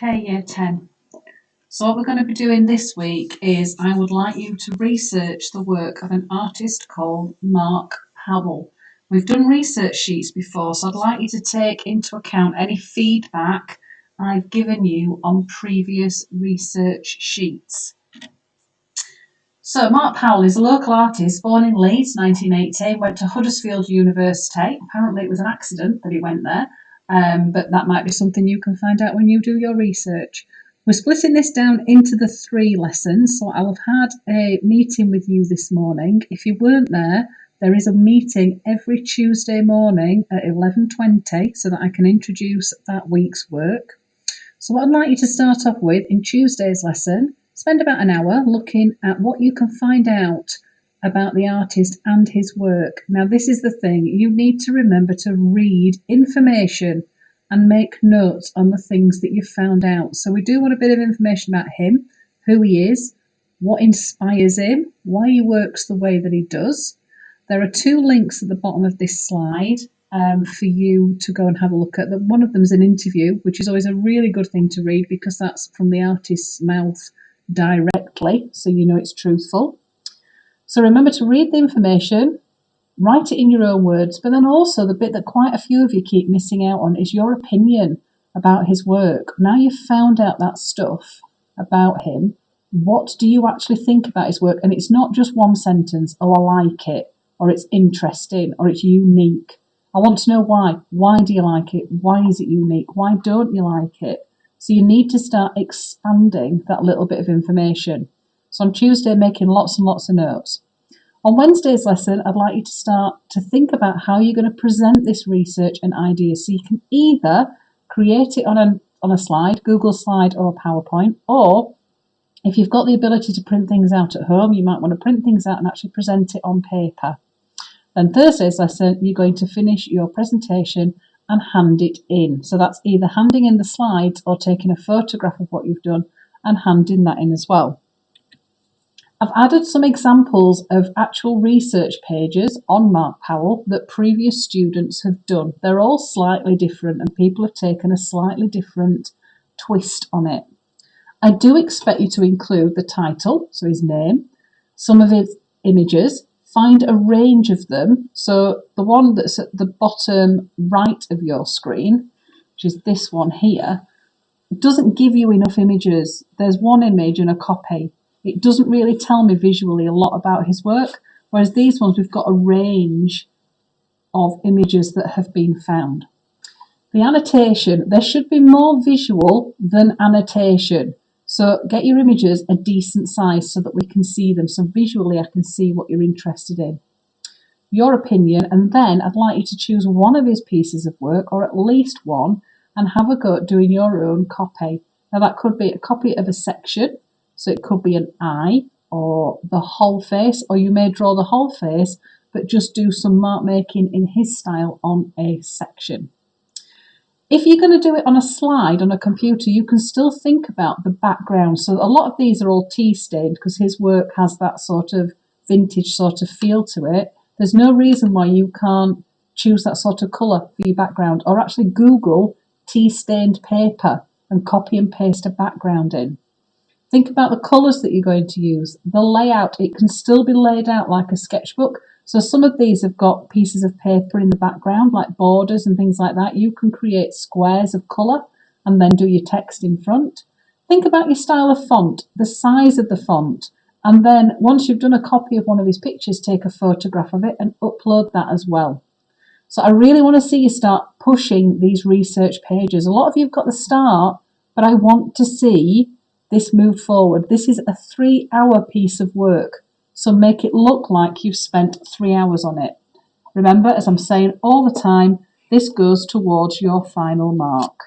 Okay, year 10. So what we're going to be doing this week is I would like you to research the work of an artist called Mark Powell. We've done research sheets before, so I'd like you to take into account any feedback I've given you on previous research sheets. So Mark Powell is a local artist born in Leeds, 1980, went to Huddersfield University. Apparently it was an accident that he went there, but that might be something you can find out when you do your research. We're splitting this down into the 3 lessons, so I'll have had a meeting with you this morning. If you weren't there, there is a meeting every Tuesday morning at 11:20 so that I can introduce that week's work. So what I'd like you to start off with in Tuesday's lesson, spend about an hour looking at what you can find out about the artist and his work. Now this is the thing, you need to remember to read information and make notes on the things that you've found out. So we do want a bit of information about him, who he is, what inspires him, why he works the way that he does. There are 2 links at the bottom of this slide for you to go and have a look at. One of them is an interview, which is always a really good thing to read because that's from the artist's mouth directly, so you know it's truthful. So remember to read the information, write it in your own words, but then also the bit that quite a few of you keep missing out on is your opinion about his work. Now you've found out that stuff about him, what do you actually think about his work? And it's not just one sentence, oh, I like it, or it's interesting, or it's unique. I want to know why. Why do you like it? Why is it unique? Why don't you like it? So you need to start expanding that little bit of information. So on Tuesday, making lots and lots of notes. On Wednesday's lesson, I'd like you to start to think about how you're going to present this research and ideas. So you can either create it on a slide, Google slide or PowerPoint, or if you've got the ability to print things out at home, you might want to print things out and actually present it on paper. Then Thursday's lesson, you're going to finish your presentation and hand it in. So that's either handing in the slides or taking a photograph of what you've done and handing that in as well. I've added some examples of actual research pages on Mark Powell that previous students have done. They're all slightly different and people have taken a slightly different twist on it. I do expect you to include the title, so his name, some of his images, find a range of them. So the one that's at the bottom right of your screen, which is this one here, doesn't give you enough images. There's one image and a copy. It doesn't really tell me visually a lot about his work, whereas these ones we've got a range of images that have been found. The annotation, there should be more visual than annotation. So get your images a decent size so that we can see them. So visually I can see what you're interested in. Your opinion, and then I'd like you to choose one of his pieces of work, or at least one, and have a go at doing your own copy. Now that could be a copy of a section, so it could be an eye or the whole face, or you may draw the whole face, but just do some mark making in his style on a section. If you're going to do it on a slide on a computer, you can still think about the background. So a lot of these are all tea stained because his work has that sort of vintage sort of feel to it. There's no reason why you can't choose that sort of colour for your background, or actually Google tea stained paper and copy and paste a background in. Think about the colours that you're going to use, the layout. It can still be laid out like a sketchbook. So some of these have got pieces of paper in the background, like borders and things like that. You can create squares of colour and then do your text in front. Think about your style of font, the size of the font, and then once you've done a copy of one of his pictures, take a photograph of it and upload that as well. So I really want to see you start pushing these research pages. A lot of you have got the start, but I want to see this moved forward. This is a 3-hour piece of work, so make it look like you've spent 3 hours on it. Remember, as I'm saying all the time, this goes towards your final mark.